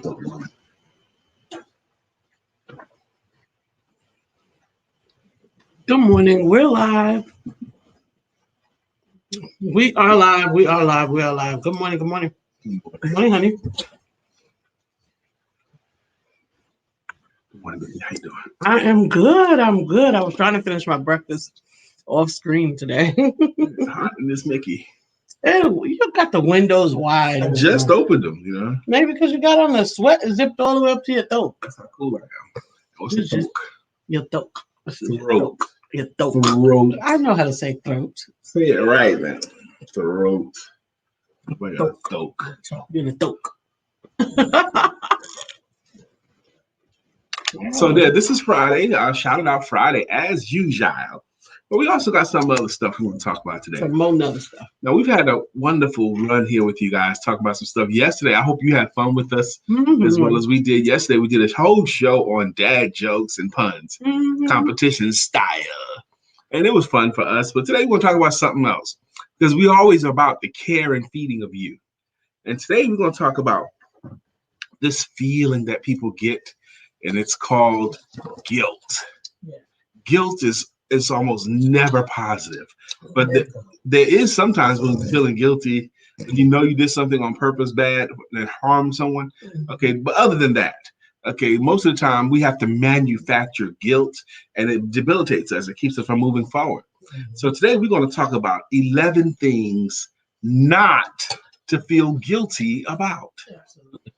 Good morning. We're live. We are live. We are live. We are live. Good morning. Good morning. Good morning, honey. Good morning, baby. How you doing? I am good. I'm good. I was trying to finish my breakfast off screen today. It's hot in this Mickey. Hey, you got the windows wide. I just opened them, you know. Maybe because you got on the sweat zipped all the way up to your throat. That's how cool I am. What's the throat? Your throat. Throat. Your throat. Throat. I know how to say throat. Say it right, man. Throat. Like a throat. You're the throat. So there, this is Friday. Shout it out Friday as usual. But we also got some other stuff we want to talk about today. Some more other stuff. Now, we've had a wonderful run here with you guys, talking about some stuff yesterday. I hope you had fun with us as well as we did yesterday. We did a whole show on dad jokes and puns, competition style. And it was fun for us. But today we're going to talk about something else, because we're always about the care and feeding of you. And today we're going to talk about this feeling that people get, and it's called guilt. Yeah. Guilt is almost never positive, but there is sometimes when you're feeling guilty and you know you did something on purpose bad that harmed someone. Okay, but other than that, okay, most of the time we have to manufacture guilt, and it debilitates us. It keeps us from moving forward. So today we're going to talk about 11 things not to feel guilty about.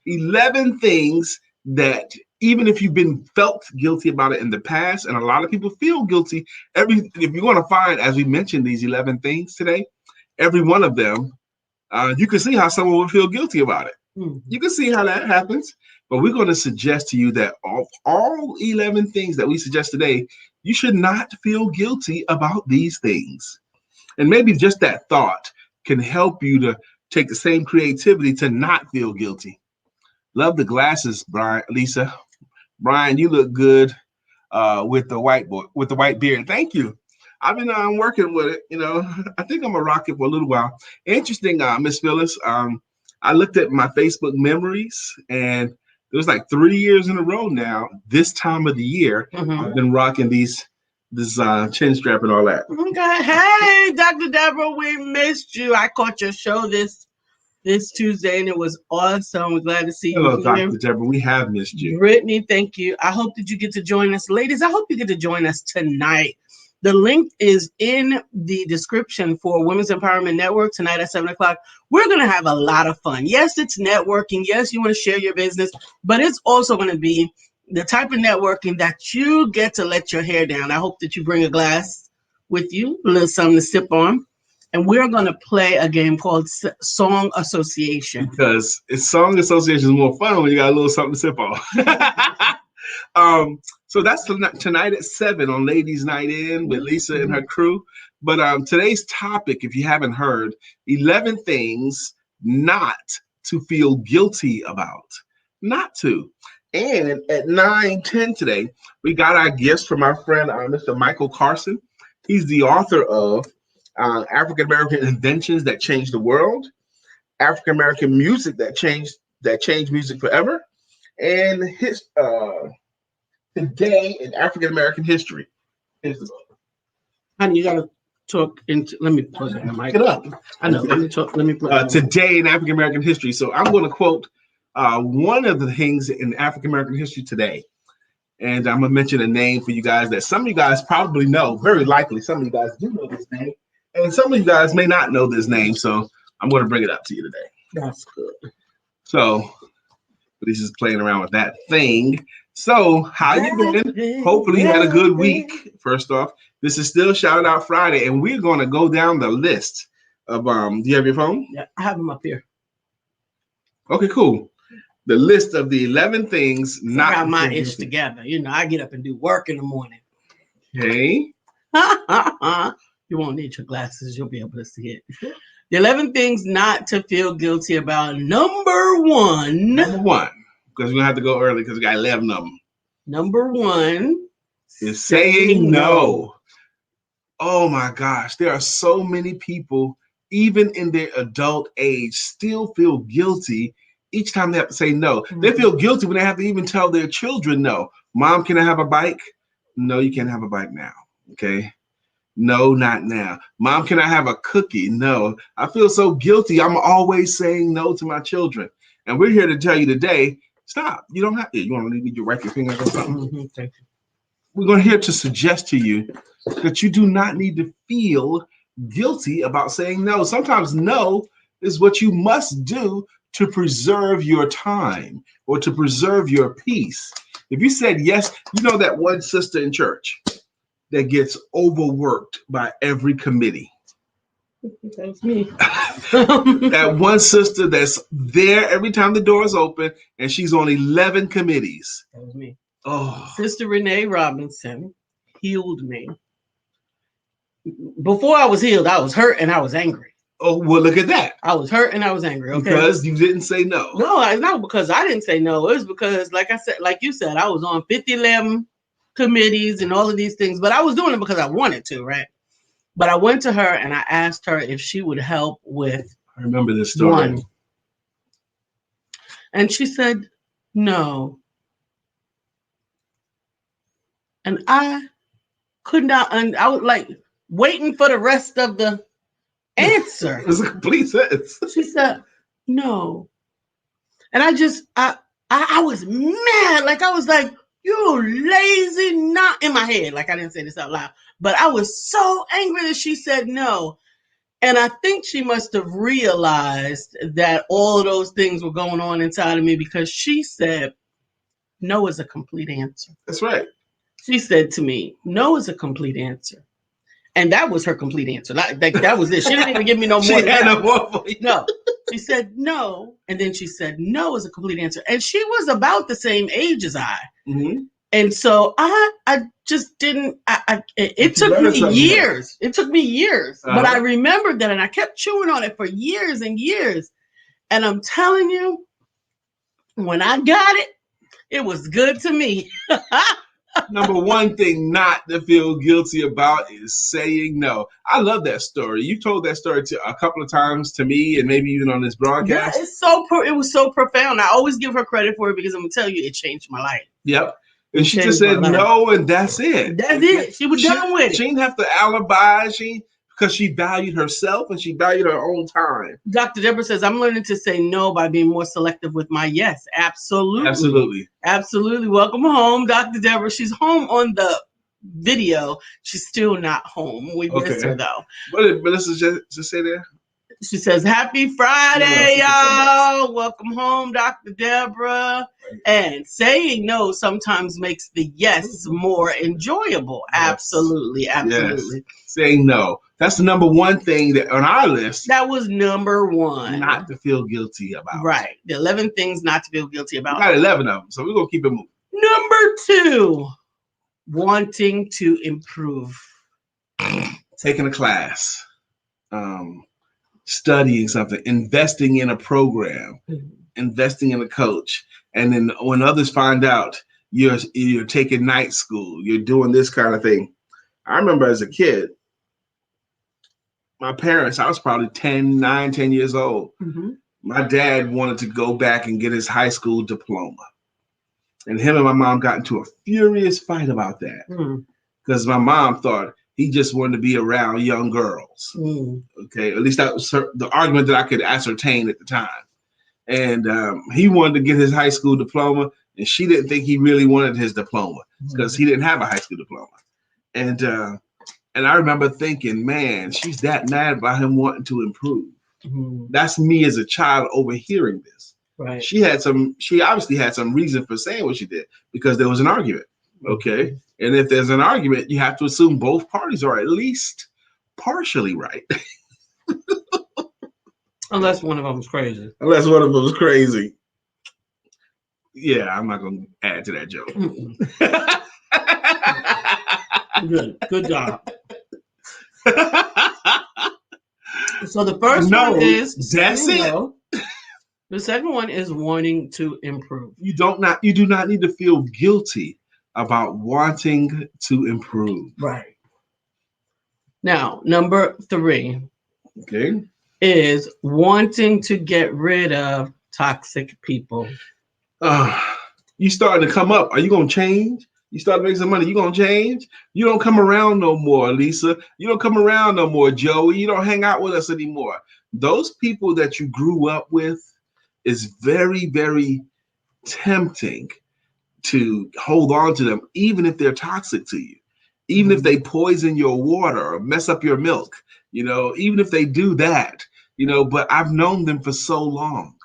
11 things that even if you've been felt guilty about it in the past, and a lot of people feel guilty, if you're going to find, as we mentioned, these 11 things today, every one of them, you can see how someone would feel guilty about it. You can see how that happens. But we're going to suggest to you that of all 11 things that we suggest today, you should not feel guilty about these things. And maybe just that thought can help you to take the same creativity to not feel guilty. Love the glasses, Lisa. Brian, you look good with the white beard. Thank you. I've been working with it. You know, I think I'm gonna rock it for a little while. Interesting, Miss Phyllis. I looked at my Facebook memories, and it was like 3 years in a row now. This time of the year, I've been rocking this chin strap and all that. Okay. Hey, Dr. Debra, we missed you. I caught your show this Tuesday, and it was awesome. We're glad to see you. Hello, Dr. Debra. We have missed you. Brittany, thank you. I hope that you get to join us. Ladies, I hope you get to join us tonight. The link is in the description for Women's Empowerment Network tonight at 7 o'clock. We're going to have a lot of fun. Yes, it's networking. Yes, you want to share your business, but it's also going to be the type of networking that you get to let your hair down. I hope that you bring a glass with you, a little something to sip on. And we're going to play a game called Song Association. Because Song Association is more fun when you got a little something to sip on. So that's tonight at 7 on Ladies Night In with Lisa and her crew. But today's topic, if you haven't heard, 11 things not to feel guilty about. Not to. And at 9:10 today, we got our gifts from our friend, Mr. Michael Carson. He's the author of African American Inventions that Changed the World, African American Music that changed music forever, and his Today in African American History. Honey, you gotta talk into. Let me plug in the mic. Get up. I know. Let me talk. Let me plug. Today in African American History. So I'm going to quote one of the things in African American history today. And I'm going to mention a name for you guys that some of you guys probably know. Very likely, some of you guys do know this name. And some of you guys may not know this name. So I'm going to bring it up to you today. That's good. So this is playing around with that thing. So how you been? Hopefully you had a good week. First off, this is still Shout Out Friday. And we're going to go down the list of, do you have your phone? Yeah, I have them up here. Okay, cool. The list of the 11 things not. I got my itch together. You know, I get up and do work in the morning. Okay. You won't need your glasses. You'll be able to see it. The 11 things not to feel guilty about. Number one. Because we're going to have to go early because we got 11 of them. Number one is saying no. Oh my gosh. There are so many people, even in their adult age, still feel guilty each time they have to say no. They feel guilty when they have to even tell their children no. Mom, can I have a bike? No, you can't have a bike now. Okay. No, not now. Mom, can I have a cookie? No. I feel so guilty. I'm always saying no to my children. And we're here to tell you today, stop. You don't have to. You want to leave me to write your finger or something? Thank you. We're here to suggest to you that you do not need to feel guilty about saying no. Sometimes no is what you must do to preserve your time or to preserve your peace. If you said yes, you know that one sister in church that gets overworked by every committee. That's me. That one sister that's there every time the door is open and she's on 11 committees. That was me. Oh, Sister Renee Robinson healed me. Before I was healed, I was hurt and I was angry. Oh, well, look at that. I was hurt and I was angry. Okay? Because you didn't say no. No, it's not because I didn't say no. It was because, like you said, I was on 11 committees and all of these things, but I was doing it because I wanted to, right? But I went to her and I asked her if she would help with I remember this story. one. And she said, no. And I could not, I was like waiting for the rest of the answer. It was a complete sentence. She said, no. And I was mad. Like, I was like, you lazy not in my head. Like, I didn't say this out loud, but I was so angry that she said no. And I think she must have realized that all of those things were going on inside of me because she said, no is a complete answer. That's right. She said to me, no is a complete answer. And that was her complete answer. Like that was it. She didn't even give me no more. No. She said no. And then she said, no is a complete answer. And she was about the same age as I. Mm-hmm. And so I just didn't, it took me years. It took me years. But I remembered that and I kept chewing on it for years and years. And I'm telling you, when I got it, it was good to me. Number one thing not to feel guilty about is saying no. I love that story. You told that story a couple of times to me and maybe even on this broadcast. Yeah, it was so profound. I always give her credit for it because I'm going to tell you, it changed my life. Yep. And she just said no, and that's it. That's it. She was done with it. She didn't have to alibi. Because she valued herself and she valued her own time. Dr. Debra says, I'm learning to say no by being more selective with my yes. Absolutely. Absolutely. Absolutely. Welcome home, Dr. Debra. She's home on the video. She's still not home. We miss her, though. What did Melissa just say there? She says, happy Friday, y'all. Welcome home, Dr. Debra. And saying no sometimes makes the yes more enjoyable. Yes. Absolutely. Absolutely. Yes. Saying no. That's the number one thing that on our list. That was number one. Not to feel guilty about. Right. The 11 things not to feel guilty about. We got 11 of them, so we're going to keep it moving. Number 2, wanting to improve. Taking a class. Studying something, investing in a program, investing in a coach. And then when others find out you're taking night school, you're doing this kind of thing. I remember as a kid, my parents, I was probably 10 years old. Mm-hmm. My dad wanted to go back and get his high school diploma. And him and my mom got into a furious fight about that. Because my mom thought he just wanted to be around young girls. Okay, at least that was the argument that I could ascertain at the time. And he wanted to get his high school diploma, and she didn't think he really wanted his diploma because he didn't have a high school diploma. And I remember thinking, man, she's that mad about him wanting to improve. That's me as a child overhearing this. Right. She obviously had some reason for saying what she did because there was an argument. Okay. And if there's an argument, you have to assume both parties are at least partially right. Unless one of them is crazy. Yeah, I'm not going to add to that joke. Good job. So the first one is that's it. No. The second one is wanting to improve. You do not need to feel guilty about wanting to improve. Right. Now, number 3 is wanting to get rid of Toxic people. You starting to come up. Are you going to change? You start making some money. You going to change? You don't come around no more, Lisa. You don't come around no more, Joey. You don't hang out with us anymore. Those people that you grew up with is very, very tempting to hold on to them, even if they're toxic to you, even if they poison your water or mess up your milk, even if they do that, but I've known them for so long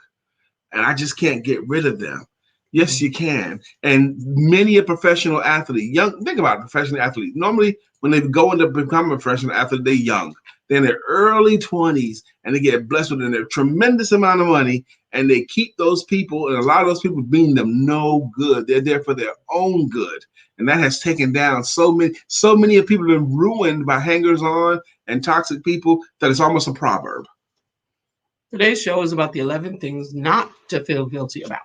and I just can't get rid of them. Yes, you can. And many a professional athlete, think about it, professional athlete. Normally, when they go into become a professional athlete, they're young. They're in their early 20s, and they get blessed with a tremendous amount of money, and they keep those people, and a lot of those people mean them no good. They're there for their own good. And that has taken down so many of people have been ruined by hangers-on and toxic people that it's almost a proverb. Today's show is about the 11 things not to feel guilty about.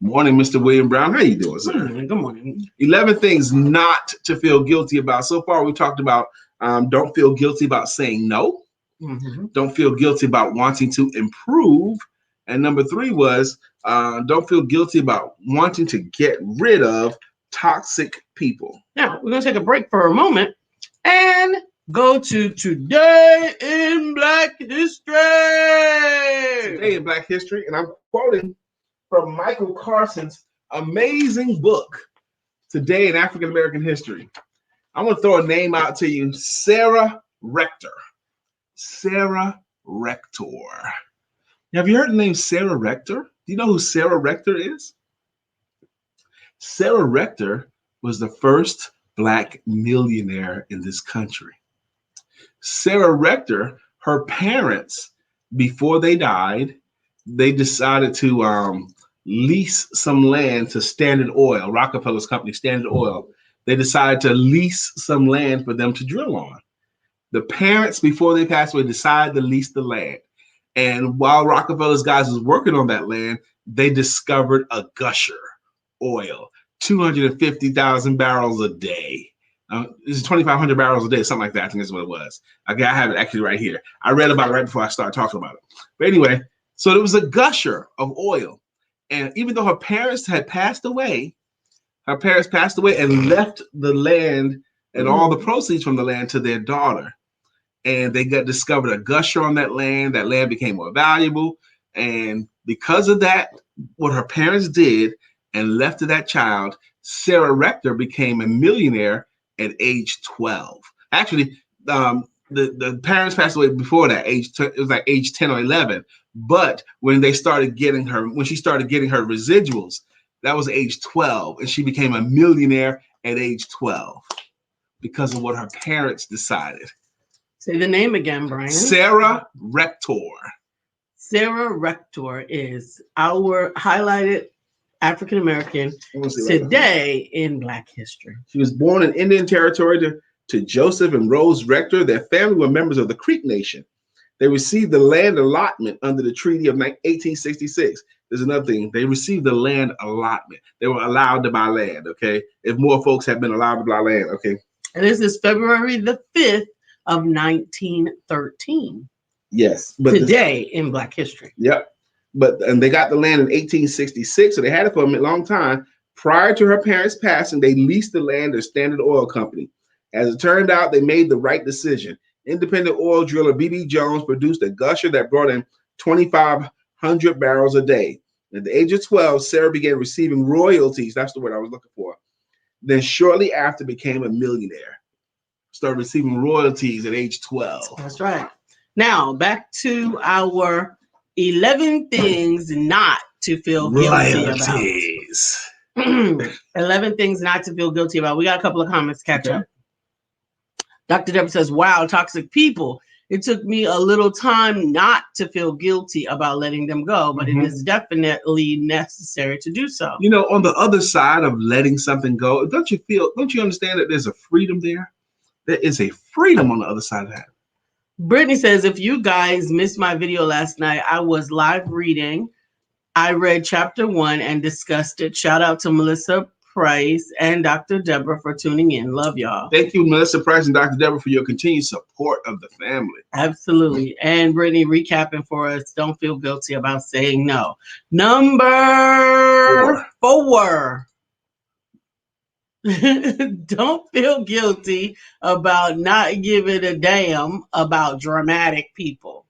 Morning, Mr. William Brown. How you doing, sir? Good morning. 11 things not to feel guilty about. So far, we talked about don't feel guilty about saying no. Mm-hmm. Don't feel guilty about wanting to improve. And number 3 was don't feel guilty about wanting to get rid of toxic people. Now, we're going to take a break for a moment and go to Today in Black History. Today in Black History, and I'm quoting from Michael Carson's amazing book, Today in African American History. I'm going to throw a name out to you, Sarah Rector. Sarah Rector. Have you heard the name Sarah Rector? Do you know who Sarah Rector is? Sarah Rector was the first Black millionaire in this country. Sarah Rector, her parents, before they died, they decided to lease some land to Standard Oil, Rockefeller's company, Standard Oil. They decided to lease some land for them to drill on. The parents, before they passed away, decided to lease the land. And while Rockefeller's guys was working on that land, they discovered a gusher oil, 250,000 barrels a day. This is 2,500 barrels a day, something like that. I think that's what it was. I have it actually right here. I read about it right before I started talking about it. But anyway, so there was a gusher of oil. And even though her parents had passed away, and left the land and all the proceeds from the land to their daughter. And they discovered a gusher on that land. That land became more valuable. And because of that, what her parents did and left to that child, Sarah Rector became a millionaire at age 12. Actually, the parents passed away before that. It was like age 10 or 11. But when she started getting her residuals, that was age 12, and she became a millionaire at age 12 because of what her parents decided. Say the name again, Brian. Sarah Rector. Sarah Rector is our highlighted African American today in Black history. She was born in Indian Territory to Joseph and Rose Rector. Their family were members of the Creek Nation. They received the land allotment under the Treaty of 1866. There's another thing. They received the land allotment. They were allowed to buy land, okay? If more folks had been allowed to buy land, okay? And this is February the 5th of 1913. Yes. But today in Black history. Yep. And they got the land in 1866, so they had it for a long time. Prior to her parents passing, they leased the land to Standard Oil Company. As it turned out, they made the right decision. Independent oil driller B.B. Jones produced a gusher that brought in 2,500 barrels a day. At the age of 12, Sarah began receiving royalties. That's the word I was looking for. Then shortly after became a millionaire. Started receiving royalties at age 12. That's right. Now, back to our 11 things not to feel guilty about. 11 things not to feel guilty about. We got a couple of comments to catch up. Dr. Debra says, wow, toxic people. It took me a little time not to feel guilty about letting them go, but it is definitely necessary to do so. You know, on the other side of letting something go, don't you understand that there's a freedom there? There is a freedom on the other side of that. Brittany says, if you guys missed my video last night, I was live reading. I read chapter 1 and discussed it. Shout out to Melissa Price and Dr. Debra for tuning in. Love y'all. Thank you, Melissa Price and Dr. Debra, for your continued support of the family. Absolutely. And Brittany recapping for us. Don't feel guilty about saying no. Number 4. Don't feel guilty about not giving a damn about dramatic people.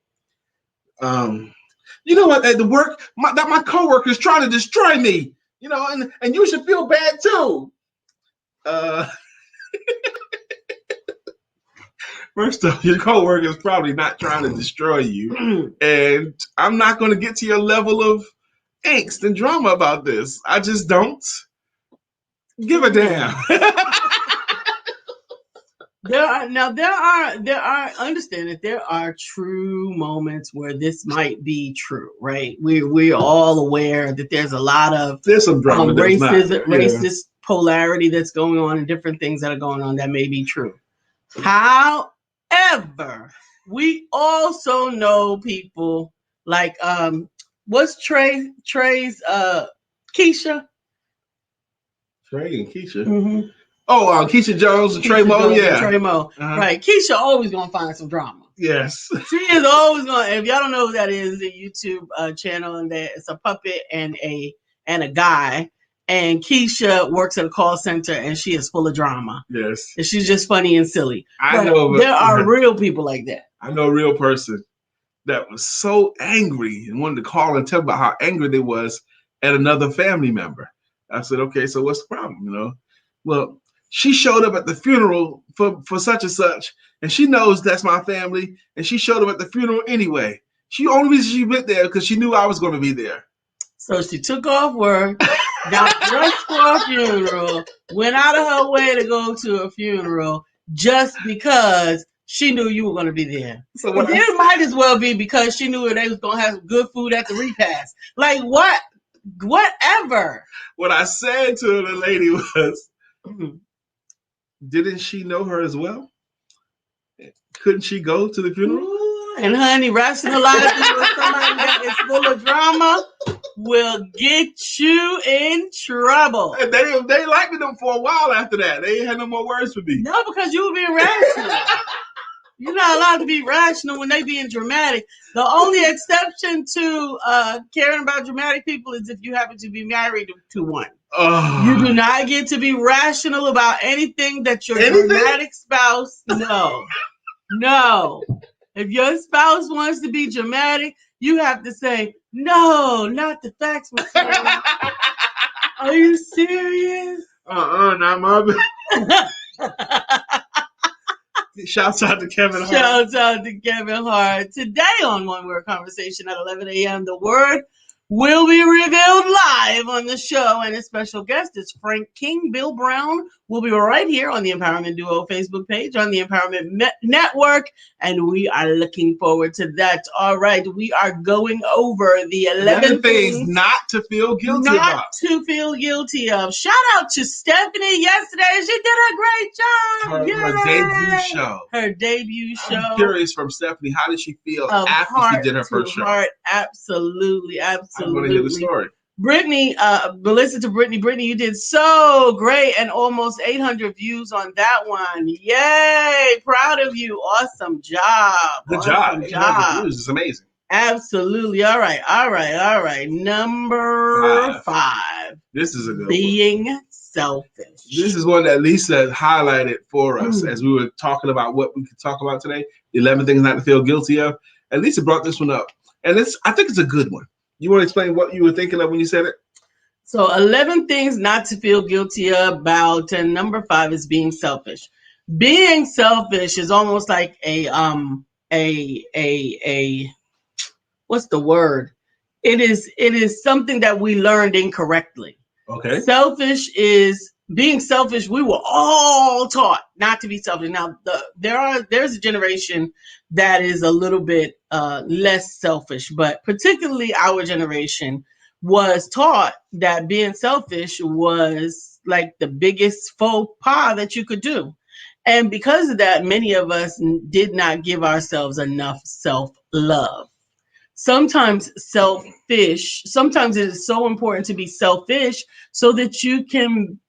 You know what? At the work, my coworker is trying to destroy me. You know, and you should feel bad too. First off, your coworker is probably not trying to destroy you, and I'm not going to get to your level of angst and drama about this. I just don't give a damn. There are understand that there are true moments where this might be true, right? We're all aware that there's a lot of some drama, racist polarity that's going on and different things that are going on that may be true. However, we also know people like what's Trey's Keisha? Trey and Keisha. Mm-hmm. Oh, Keisha Jones and Trey Mo, yeah. Trey Mo. Uh-huh. Right. Keisha always gonna find some drama. Yes. She is always gonna, if y'all don't know who that is, a YouTube channel, and that it's a puppet and a guy. And Keisha works at a call center and she is full of drama. Yes. And she's just funny and silly. I know there are real people like that. I know a real person that was so angry and wanted to call and tell about how angry they was at another family member. I said, okay, so what's the problem? You know? Well, she showed up at the funeral for such and such, and she knows that's my family, and she showed up at the funeral anyway. The only reason she went there because she knew I was going to be there. So she took off work, got dressed for a funeral, went out of her way to go to a funeral just because she knew you were going to be there. So it might as well be because she knew they was going to have some good food at the repast. Like what? Whatever. What I said to the lady was, didn't she know her as well? Couldn't she go to the funeral? And honey, rationalizing with somebody that is full of drama will get you in trouble. And they liked me them for a while after that. They ain't had no more words for me. No, because you were being rational. You're not allowed to be rational when they being dramatic. The only exception to caring about dramatic people is if you happen to be married to one. You do not get to be rational about anything that your dramatic spouse. No. If your spouse wants to be dramatic, you have to say, no, not the facts. Are you serious? Not my bad. Shouts out to Kevin Hart. Shouts out to Kevin Hart. Today on One Word Conversation at 11 a.m., the word will be revealed live on the show, and a special guest is Frank King. Bill Brown will be right here on the Empowerment Duo Facebook page, on the Empowerment Network, and we are looking forward to that. All right, we are going over the 11 things not to feel guilty about. Shout out to Stephanie yesterday. She did a great job. Her debut show. I'm curious from Stephanie, how did she feel after she did her first show? Absolutely. I want to hear the story. Brittany, listen to Brittany. Brittany, you did so great, and almost 800 views on that one. Yay! Proud of you. Awesome job. Good job. 800 views is amazing. Absolutely. All right. Number 5. This is a good being selfish. This is one that Lisa highlighted for us as we were talking about what we could talk about today. 11 things not to feel guilty of. And Lisa brought this one up, and I think it's a good one. You want to explain what you were thinking of when you said it? So 11 things not to feel guilty about, and number 5 is being selfish. Being selfish is almost like a what's the word? It is something that we learned incorrectly. Okay. Being selfish. We were all taught not to be selfish. Now there's a generation that is a little bit less selfish, but particularly our generation was taught that being selfish was like the biggest faux pas that you could do. And because of that, many of us did not give ourselves enough self-love. Sometimes it is so important to be selfish so that you can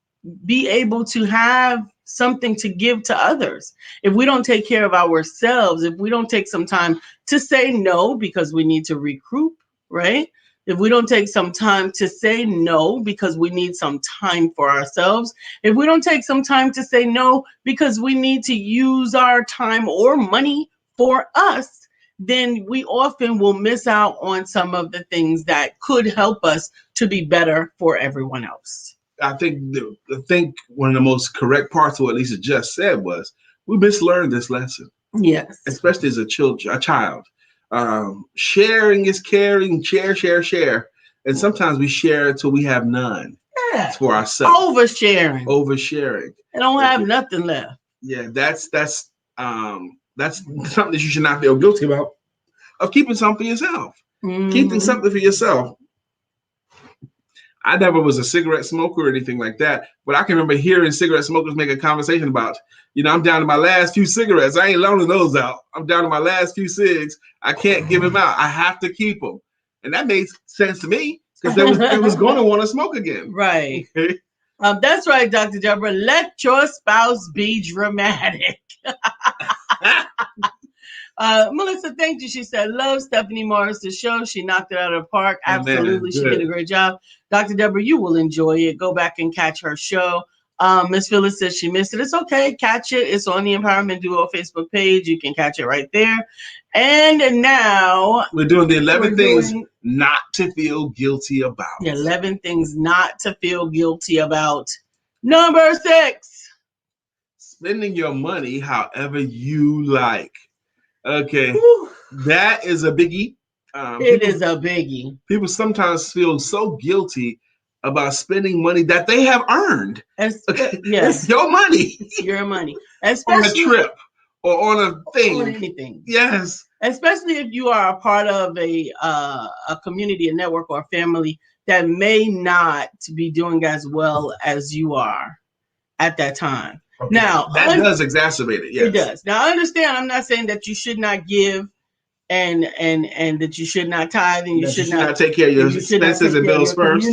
be able to have something to give to others. If we don't take care of ourselves, if we don't take some time to say no because we need to recruit, right? If we don't take some time to say no because we need some time for ourselves, if we don't take some time to say no because we need to use our time or money for us, then we often will miss out on some of the things that could help us to be better for everyone else. I think one of the most correct parts of what Lisa just said was we mislearned this lesson. Yes. Especially as a child. Sharing is caring, share. And sometimes we share until we have none. Yeah. For ourselves. Oversharing. I don't have nothing left. Yeah, that's something that you should not feel guilty about, of keeping something for yourself. Mm-hmm. Keeping something for yourself. I never was a cigarette smoker or anything like that, but I can remember hearing cigarette smokers make a conversation about, I'm down to my last few cigarettes. I ain't loaning those out. I'm down to my last few cigs. I can't give them out. I have to keep them. And that made sense to me because they was going to want to smoke again. Right. That's right, Dr. Debra. Let your spouse be dramatic. Melissa, thank you. She said, love Stephanie Morris' show. She knocked it out of the park. Absolutely. She did a great job. Dr. Debra, you will enjoy it. Go back and catch her show. Miss Phyllis says she missed it. It's okay. Catch it. It's on the Empowerment Duo Facebook page. You can catch it right there. And now we're doing the 11 things not to feel guilty about. The 11 things not to feel guilty about. Number 6. Spending your money however you like. Okay. Whew. That is a biggie. It is a biggie. People sometimes feel so guilty about spending money that they have earned. Yes. It's your money. It's your money. Especially on a trip or on a thing. On anything. Yes. Especially if you are a part of a community, a network, or a family that may not be doing as well as you are at that time. Okay. Now, that does exacerbate it. Yes. It does. Now, I understand. I'm not saying that you should not give and that you should not tithe and you should not take care of your expenses and bills first.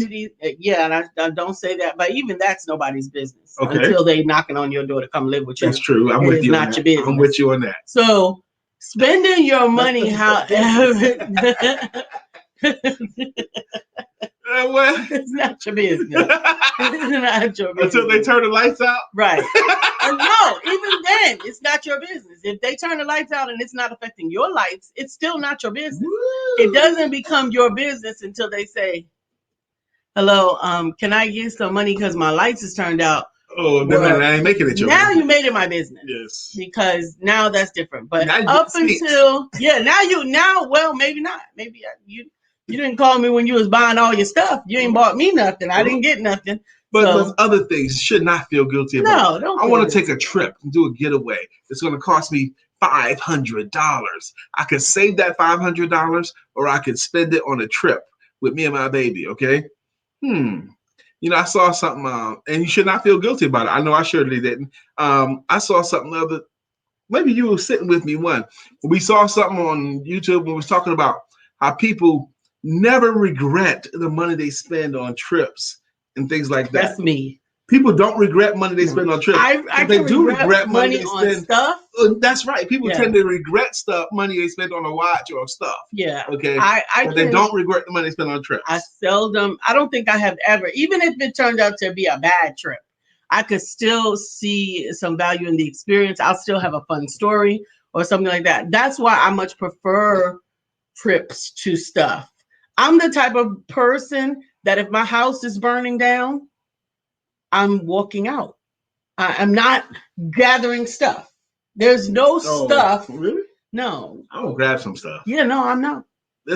Yeah, and I don't say that, but even that's nobody's business until they knocking on your door to come live with you. That's true. I'm with you on that. Your business. I'm with you on that. So, spending your money it's not your business. It's not your business. Until they turn the lights out? Right. No, even then, it's not your business. If they turn the lights out and it's not affecting your lights, it's still not your business. Woo. It doesn't become your business until they say, hello, can I get some money because my lights is turned out? Oh, then I ain't making it your business. business. You made it my business. Yes. Because now that's different. But up until, well, maybe not. Maybe you didn't call me when you was buying all your stuff. You ain't bought me nothing. I didn't get nothing. But other things should not feel guilty about. No, don't. I want to take a trip and do a getaway. It's going to cost me $500. I could save that $500 or I could spend it on a trip with me and my baby, okay? I saw something, and you should not feel guilty about it. I know I surely didn't. I saw something maybe you were sitting with me one. We saw something on YouTube when we was talking about how people never regret the money they spend on trips and things like that. That's me. People don't regret money they spend on trips. I they do regret money they spend on stuff. That's right. People tend to regret money they spend on a watch or stuff. Yeah. Okay. But they don't regret the money they spend on trips. I don't think I have ever, even if it turned out to be a bad trip, I could still see some value in the experience. I'll still have a fun story or something like that. That's why I much prefer trips to stuff. I'm the type of person that if my house is burning down, I'm walking out. I'm not gathering stuff. There's no stuff. Really? No. I'm going to grab some stuff. Yeah, no, I'm not.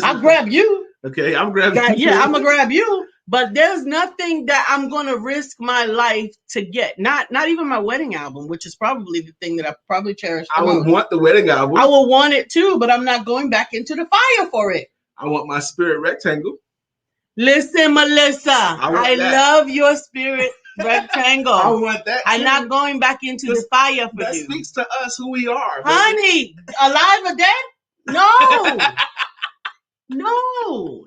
I'll grab you. Okay, I'm grabbing you. Yeah, I'm going to grab you. But there's nothing that I'm going to risk my life to get. Not even my wedding album, which is probably the thing that I probably cherish. I would want the wedding album. I will want it too, but I'm not going back into the fire for it. I want my spirit rectangle. Listen, Melissa, I love your spirit rectangle. I want that. I'm not going back into the fire for that you. That speaks to us who we are. Honey, alive or dead? No. No.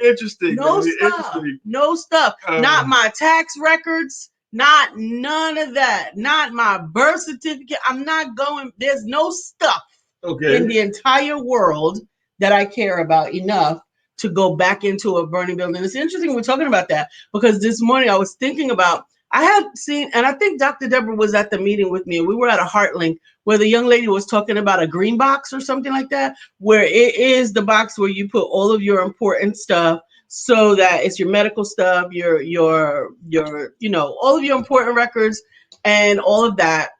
Interesting. No Baby. stuff. Interesting. No stuff. Not my tax records. Not none of that. Not my birth certificate. I'm not going. There's no stuff in the entire world that I care about enough to go back into a burning building. It's interesting we're talking about that because this morning I was thinking about, I had seen, and I think Dr. Debra was at the meeting with me, and we were at a Heartlink where the young lady was talking about a green box or something like that, where it is the box where you put all of your important stuff, so that it's your medical stuff, your all of your important records and all of that,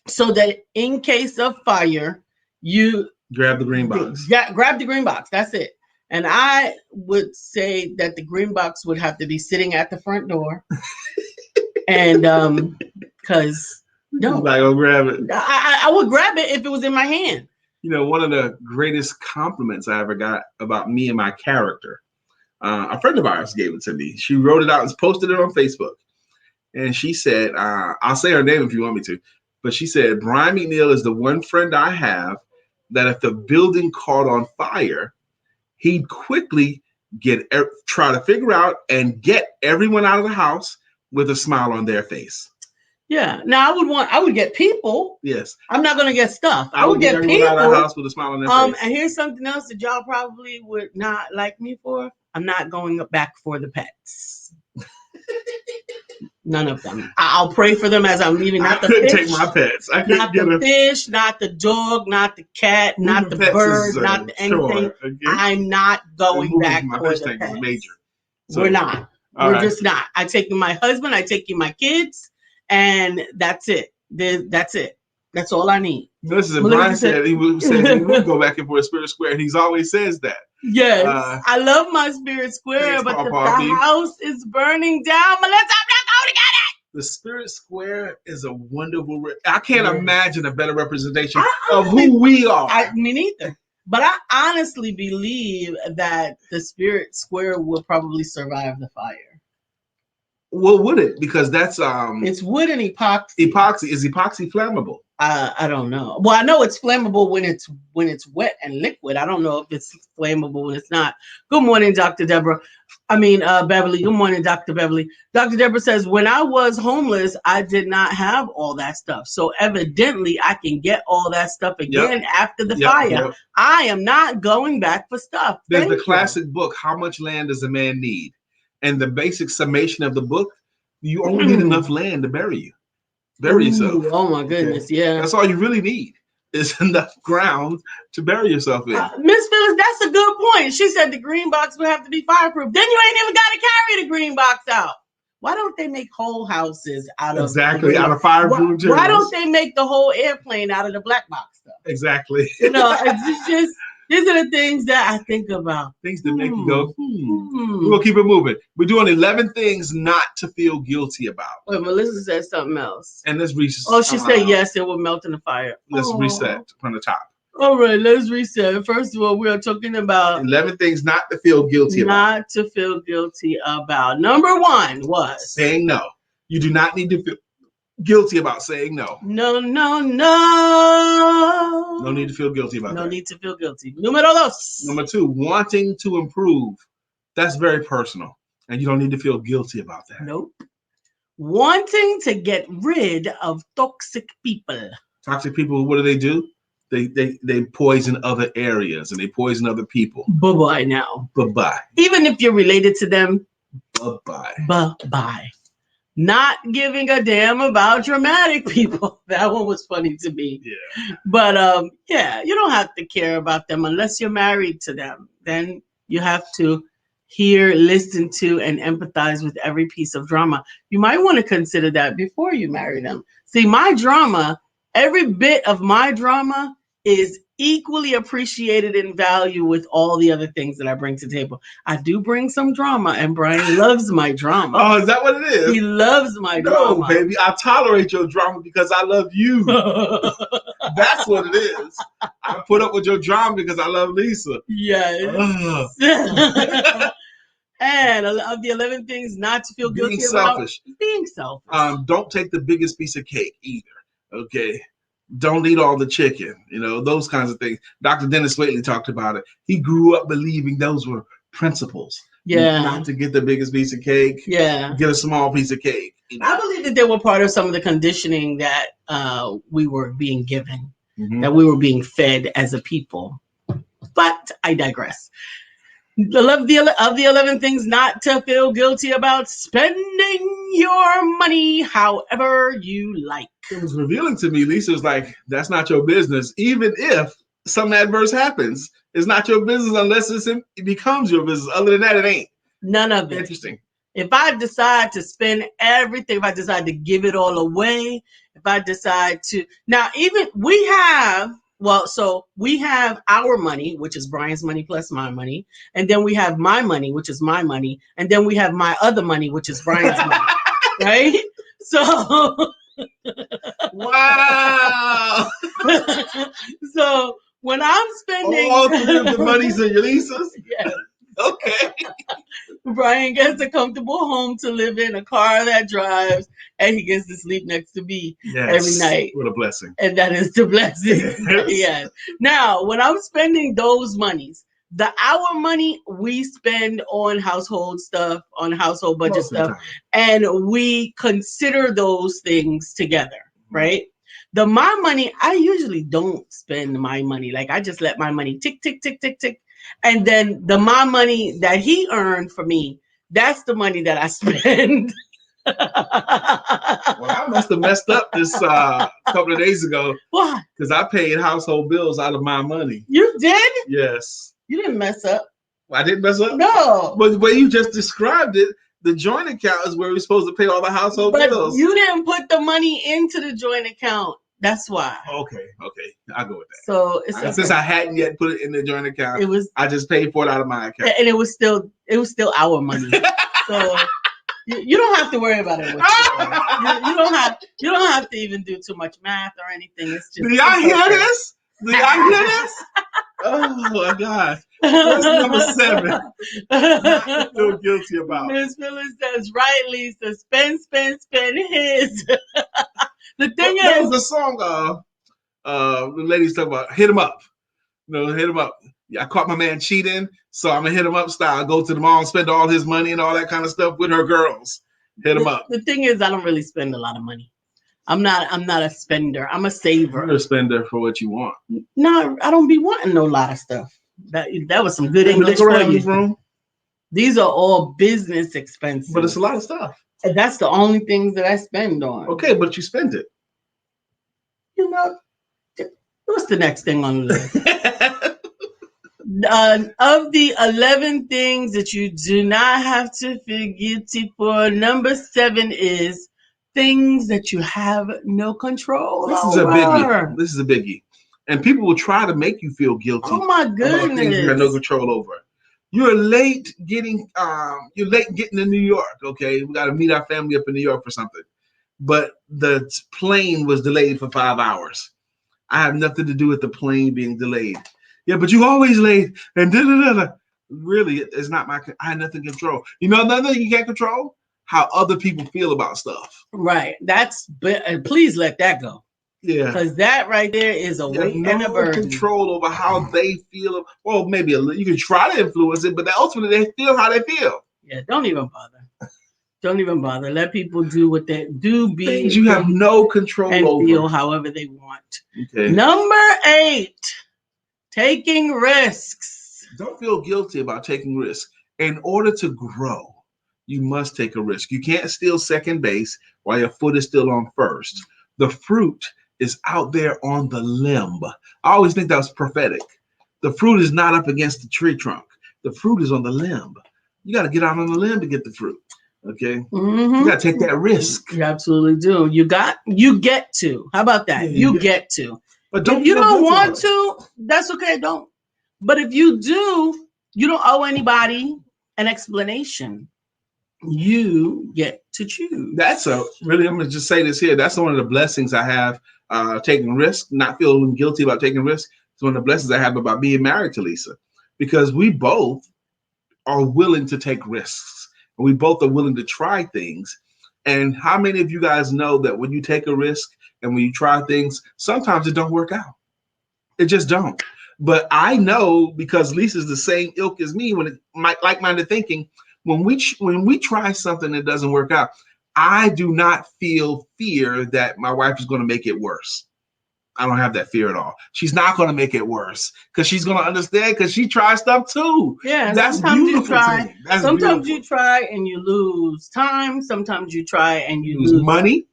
so that in case of fire, you grab the green box. Grab the green box. That's it. And I would say that the green box would have to be sitting at the front door. And because no, like I'll grab it. I would grab it if it was in my hand. You know, one of the greatest compliments I ever got about me and my character, a friend of ours gave it to me. She wrote it out and posted it on Facebook. And she said, I'll say her name if you want me to, but she said, Brian McNeill is the one friend I have that if the building caught on fire, he'd quickly try to figure out and get everyone out of the house with a smile on their face. Yeah. Now I would get people. Yes. I'm not gonna get stuff. I would get people out of the house with a smile on their face. And here's something else that y'all probably would not like me for. I'm not going back for the pets. None of them. I'll pray for them as I'm leaving. Not the fish. Take my pets. I couldn't not the fish, not the dog, not the cat, not the bird, not the anything. Sure. Okay. I'm not going back for the pets. Major. So, we're not. We're just not. I take my husband. I take my kids, and that's it. That's it. That's all I need. This is Brian said he would go back in for a spirit square, and he's always says that. Yes, I love my spirit square, but the house is burning down. Melissa, I'm not going to get it. The spirit square is a wonderful. I can't imagine a better representation of who we are. Me neither. But I honestly believe that the spirit square will probably survive the fire. Well, would it? Because that's it's wood and epoxy. Is epoxy flammable? I don't know. Well, I know it's flammable when it's wet and liquid. I don't know if it's flammable when it's not. Good morning, Dr. Debra. Beverly. Good morning, Dr. Beverly. Dr. Debra says, when I was homeless, I did not have all that stuff. So evidently, I can get all that stuff again after the fire. Yep. I am not going back for stuff. There's the classic book, How Much Land Does a Man Need? And the basic summation of the book, you only need enough land to bury you. Bury yourself. Oh my goodness, yeah. That's all you really need is enough ground to bury yourself in. Miss Phyllis, that's a good point. She said the green box would have to be fireproof. Then you ain't even got to carry the green box out. Why don't they make whole houses out of out of fireproof materials? Why don't they make the whole airplane out of the black box stuff? Exactly. It's just these are the things that I think about. Things that make you go, We're going to keep it moving. We're doing 11 things not to feel guilty about. Wait, Melissa said something else. And let's reset. Oh, she said yes, it will melt in the fire. Let's reset from the top. All right, let's reset. First of all, we are talking about 11 things not to feel guilty about. Not to feel guilty about. Number 1 was saying no. You do not need to feel guilty about saying no. No. No need to feel guilty about that. No need to feel guilty. Numero 2. Number 2, wanting to improve. That's very personal. And you don't need to feel guilty about that. Nope. Wanting to get rid of toxic people. Toxic people, what do? They poison other areas and they poison other people. Bye-bye now. Bye-bye. Even if you're related to them. Bye-bye. Bye-bye. Not giving a damn about dramatic people. That one was funny to me. Yeah. But you don't have to care about them unless you're married to them. Then you have to hear, listen to, and empathize with every piece of drama. You might want to consider that before you marry them. See, my drama, every bit of my drama is equally appreciated in value with all the other things that I bring to the table. I do bring some drama, and Brian loves my drama. Oh, is that what it is? He loves my drama. No, baby, I tolerate your drama because I love you. That's what it is. I put up with your drama because I love Lisa. Yes. And of the 11 things not to feel guilty about, being selfish. Don't take the biggest piece of cake either. Okay. Don't eat all the chicken. Those kinds of things. Dr. Dennis Waitley talked about it. He grew up believing those were principles. Yeah. Not to get the biggest piece of cake. Yeah. Get a small piece of cake. I believe that they were part of some of the conditioning that we were being given, that we were being fed as a people. But I digress. Of the 11 things not to feel guilty about: spending your money however you like. It was revealing to me, Lisa, was like, that's not your business. Even if some adverse happens, it's not your business unless it becomes your business. Other than that, it ain't. None of it. Interesting. If I decide to spend everything, if I decide to give it all away, if I decide to... Now, even we have our money, which is Brian's money plus my money. And then we have my money, which is my money. And then we have my other money, which is Brian's money. Right? So... Wow. So when I'm spending... all three of the monies are your Lisa's? Yes. Okay. Brian gets a comfortable home to live in, a car that drives, and he gets to sleep next to me every night. What a blessing. And that is the blessing. Yes. Yes. Now, when I'm spending those monies, our money we spend on household stuff, on household budget stuff, and we consider those things together, right? My money, I usually don't spend my money. Like, I just let my money tick, tick, tick, tick, tick. And then my money that he earned for me, that's the money that I spend. Well, I must have messed up this couple of days ago. Why? Because I paid household bills out of my money. You did? Yes. You didn't mess up. I didn't mess up? No. But the way you just described it, the joint account is where we're supposed to pay all the household bills. You didn't put the money into the joint account. That's why. Okay. I'll go with that. So it's okay. Since I hadn't yet put it in the joint account, I just paid for it out of my account. And it was still our money. So you don't have to worry about it. You don't have to even do too much math or anything. It's just. Do y'all hear this? Oh my God. What's number 7? Not feel guilty about. Miss Phyllis says, right, Lisa, spend his. The thing is, there was a song the ladies talk about, hit him up. Hit him up. I caught my man cheating, so I'm gonna hit him up style. Go to the mall and spend all his money and all that kind of stuff with her girls. Hit him up. The thing is, I don't really spend a lot of money. I'm not a spender. I'm a saver. You're a spender for what you want. No, I don't be wanting no lot of stuff. That was some good English for you. These are all business expenses. But it's a lot of stuff. And that's the only things that I spend on. Okay, but you spend it. What's the next thing on the list? Of the 11 things that you do not have to feel guilty for, number 7 is things that you have no control over. This is a biggie. And people will try to make you feel guilty. Oh my goodness. Things you have no control over. You're late getting to New York. Okay, we got to meet our family up in New York for something. But the plane was delayed for 5 hours. I have nothing to do with the plane being delayed. Yeah, but you always late and da-da-da-da. Really, it's not I have nothing to control. Another thing you can't control? How other people feel about stuff. Right. Please let that go. Yeah. Because that right there is a weight and a burden. Control over how they feel. Well, maybe you can try to influence it, but ultimately they feel how they feel. Yeah, don't even bother. Don't even bother. Let people do what they do. Things you have no control and over. Feel however they want. Okay. Number 8, taking risks. Don't feel guilty about taking risks. In order to grow, you must take a risk. You can't steal second base while your foot is still on first. The fruit is out there on the limb. I always think that was prophetic. The fruit is not up against the tree trunk. The fruit is on the limb. You got to get out on the limb to get the fruit. Okay. Mm-hmm. You got to take that risk. You absolutely do. You get to. How about that? You get to. But if you don't want to, that's okay. Don't. But if you do, you don't owe anybody an explanation. You get to choose. I'm going to just say this here. That's one of the blessings I have, taking risks, not feeling guilty about taking risks. It's one of the blessings I have about being married to Lisa, because we both are willing to take risks. And we both are willing to try things. And how many of you guys know that when you take a risk and when you try things, sometimes it don't work out. It just don't. But I know, because Lisa's the same ilk as me, when it like-minded thinking, when we try something that doesn't work out, I do not feel fear that my wife is going to make it worse. I don't have that fear at all. She's not going to make it worse because she's going to understand, because she tries stuff too. Yeah, that's sometimes beautiful. Sometimes you try and you lose time. Sometimes you try and you lose money.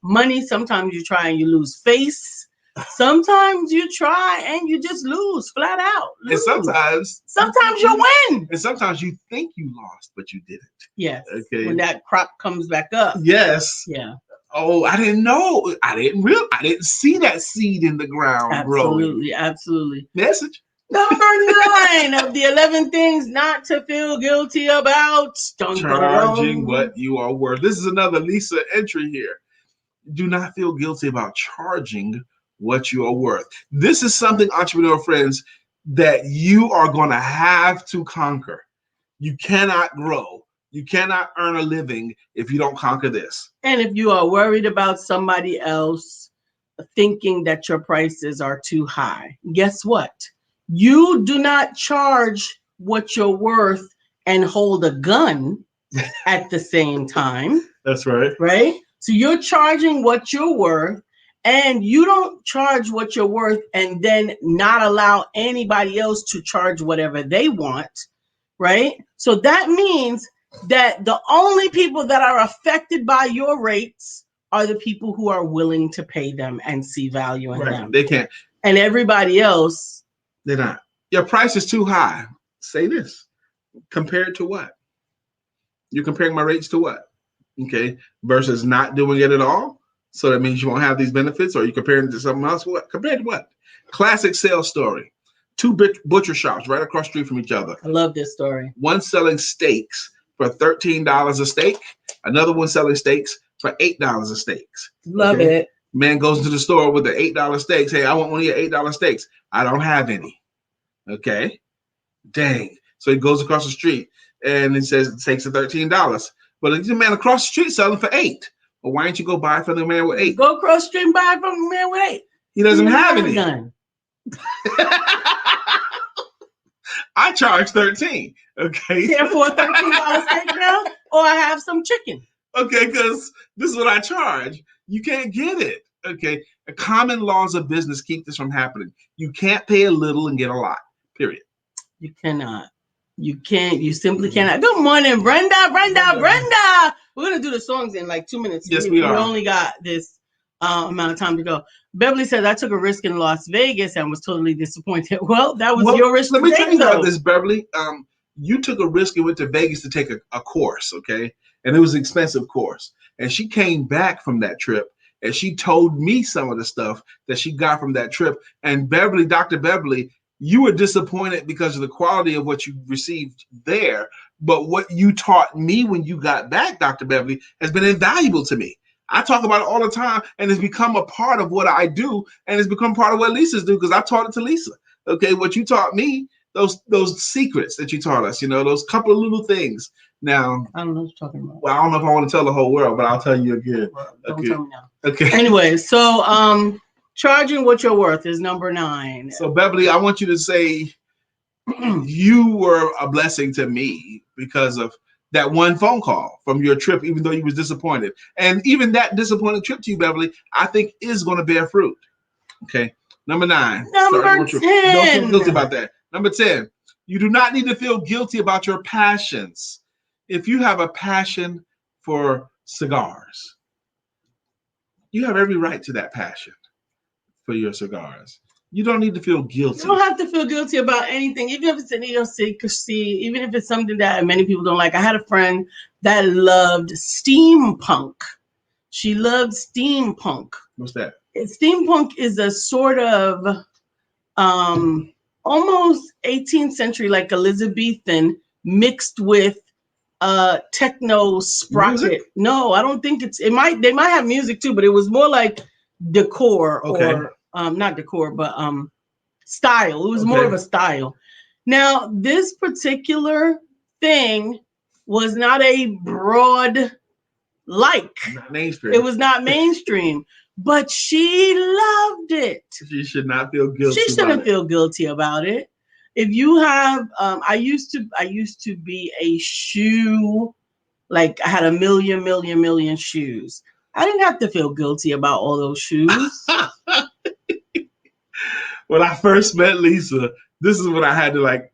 Sometimes you try and you lose face. Sometimes you try and you just lose flat out. And sometimes you win. And sometimes you think you lost, but you didn't. Yes. Okay. When that crop comes back up. Yes. Yeah. Oh, I didn't know. I didn't see that seed in the ground growing. Absolutely. Message. Number 9 of the 11 things not to feel guilty about. Charging what you are worth. This is another Lisa entry here. Do not feel guilty about charging what you are worth. This is something, entrepreneur friends, that you are going to have to conquer. You cannot grow. You cannot earn a living if you don't conquer this. And if you are worried about somebody else thinking that your prices are too high, guess what? You do not charge what you're worth and hold a gun at the same time. That's right. Right? So you're charging what you're worth, and you don't charge what you're worth and then not allow anybody else to charge whatever they want. Right? So that means that the only people that are affected by your rates are the people who are willing to pay them and see value in them. They can't. And everybody else, they're not. Your price is too high. Say this. Compared to what? You're comparing my rates to what? Okay. Versus not doing it at all. So that means you won't have these benefits, or you comparing it to something else. What? Compared to what? Classic sales story. 2 butcher shops right across the street from each other. I love this story. One selling steaks for $13 a steak. Another one selling steaks for $8 a steak. Love it. Man goes into the store with the $8 steaks. Hey, I want one of your $8 steaks. I don't have any. Okay. Dang. So he goes across the street and it says it takes $13. But the man across the street selling for $8. Well, why don't you go buy from the man with $8? Go across the street and buy from the man with $8. He doesn't have any. Gun. I charge $13. Okay. Therefore, $13 steak now, or I have some chicken. Okay, because this is what I charge. You can't get it. Okay. The common laws of business keep this from happening. You can't pay a little and get a lot. Period. You cannot. You can't. You simply cannot. Good morning, Brenda. We're going to do the songs in like 2 minutes. Yes, we are. We only got this amount of time to go. Beverly says, I took a risk in Las Vegas and was totally disappointed. Well, that was your risk. Let me tell you about this, Beverly. You took a risk and went to Vegas to take a course, okay? And it was an expensive course. And she came back from that trip and she told me some of the stuff that she got from that trip. And Beverly, Dr. Beverly, you were disappointed because of the quality of what you received there. But what you taught me when you got back, Dr. Beverly, has been invaluable to me. I talk about it all the time, and it's become a part of what I do, and it's become part of what Lisa's do, because I taught it to Lisa. Okay, what you taught me, those secrets that you taught us, those couple of little things. Now, I don't know what you're talking about. Well, I don't know if I want to tell the whole world, but I'll tell you again. Well, don't tell me now. Okay. Anyway, so charging what you're worth is number 9. So Beverly, I want you to say you were a blessing to me because of that one phone call from your trip, even though you was disappointed. And even that disappointing trip to you, Beverly, I think is going to bear fruit. Okay. Number 9. Number 10. Don't feel guilty about that. Number 10. You do not need to feel guilty about your passions. If you have a passion for cigars, you have every right to that passion for your cigars. You don't need to feel guilty. You don't have to feel guilty about anything, even if it's an idiosyncrasy, even if it's something that many people don't like. I had a friend that loved steampunk. She loved steampunk. What's that? Steampunk is a sort of almost 18th century, like Elizabethan, mixed with techno sprocket. Music? No, I don't think they might have music too, but it was more like decor or not decor, but style. It was more of a style. Now, this particular thing was not a broad like. Not mainstream. It was not mainstream, but she loved it. She should not feel guilty. She shouldn't feel guilty about it. If you have, I used to be a shoe, like I had a million shoes. I didn't have to feel guilty about all those shoes. When I first met Lisa, this is when I had to like.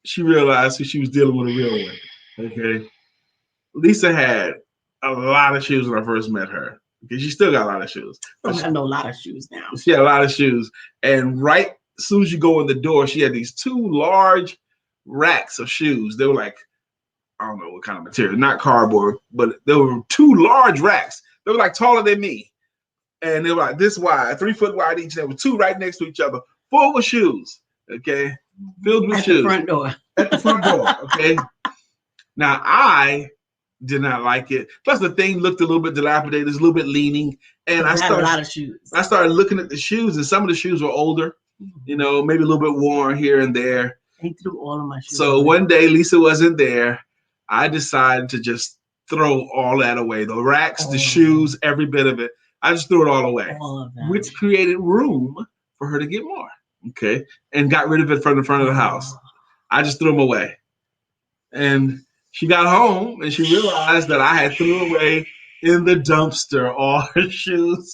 She realized who she was dealing with a real one. Okay, Lisa had a lot of shoes when I first met her. Okay, she still got a lot of shoes. I don't have no lot of shoes now. She had a lot of shoes, and right as soon as you go in the door, she had these two large racks of shoes. They were like, I don't know what kind of material, not cardboard, but there were two large racks. They were like taller than me, and they were like this wide, 3 foot wide each. They were two right next to each other, full with shoes. Okay, filled with shoes. At the front door. At the front door. Okay. Now I did not like it. Plus, the thing looked a little bit dilapidated, a little bit leaning, and I started a lot of shoes. I started looking at the shoes, and some of the shoes were older, you know, maybe a little bit worn here and there. He threw all of my shoes. So one day Lisa wasn't there. I decided to just throw all that away. The racks, the shoes, every bit of it. I just threw it all away, which created room for her to get more. Okay, and got rid of it from the front of the house. I just threw them away, and she got home and she realized that I had threw away in the dumpster all her shoes.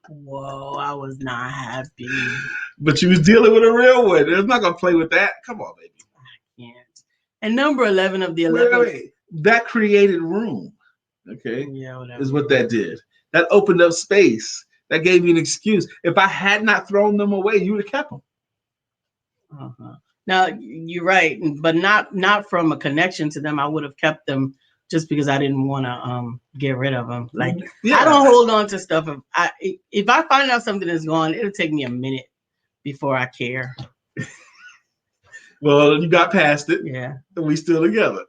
Whoa, I was not happy. But she was dealing with a real one. I'm not gonna play with that. Come on, baby. I can't. And number 11 of the 11. Wait. That created room. Okay, yeah, whatever. Is what that did. That opened up space. That gave you an excuse. If I had not thrown them away, you would have kept them. Now you're right, but not from a connection to them. I would have kept them just because I didn't want to get rid of them. Like I don't hold on to stuff. If I find out something is gone, it'll take me a minute before I care. Well, you got past it. Yeah, and we still together.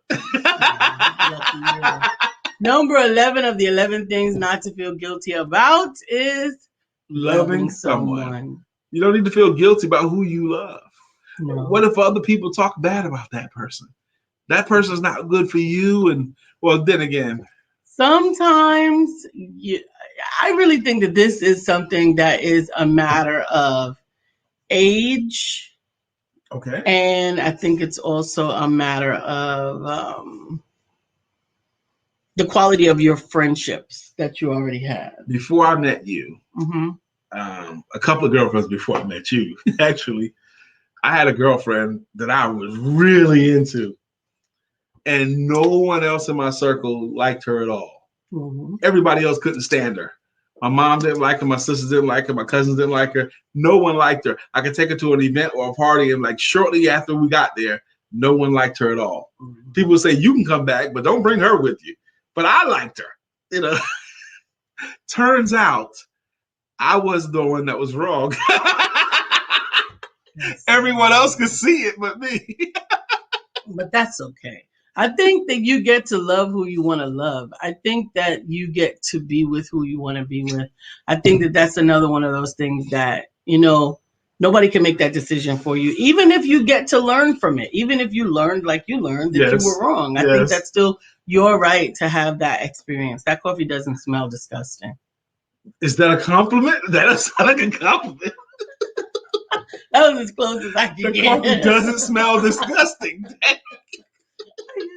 Number 11 of the 11 things not to feel guilty about is loving someone. You don't need to feel guilty about who you love. No. What if other people talk bad about that person? That person's not good for you. And well, then again, sometimes I really think that this is something that is a matter of age. Okay. And I think it's also a matter of the quality of your friendships that you already had. Before I met you, a couple of girlfriends before I met you, actually, I had a girlfriend that I was really into, and no one else in my circle liked her at all. Everybody else couldn't stand her. My mom didn't like her. My sisters didn't like her. My cousins didn't like her. No one liked her. I could take her to an event or a party, and like shortly after we got there, no one liked her at all. People would say, you can come back, but don't bring her with you. But I liked her, you know. Turns out I was the one that was wrong. Everyone else could see it but me. But that's okay. I think that you get to love who you want to love. I think that you get to be with who you want to be with. I think that that's another one of those things that, you know, nobody can make that decision for you. Even if you get to learn from it. Even if you learned like you learned that you were wrong. I think that's still your right to have that experience. That coffee doesn't smell disgusting. Is that a compliment? That doesn't sound like a compliment. That was as close as I could get. The coffee doesn't smell disgusting. I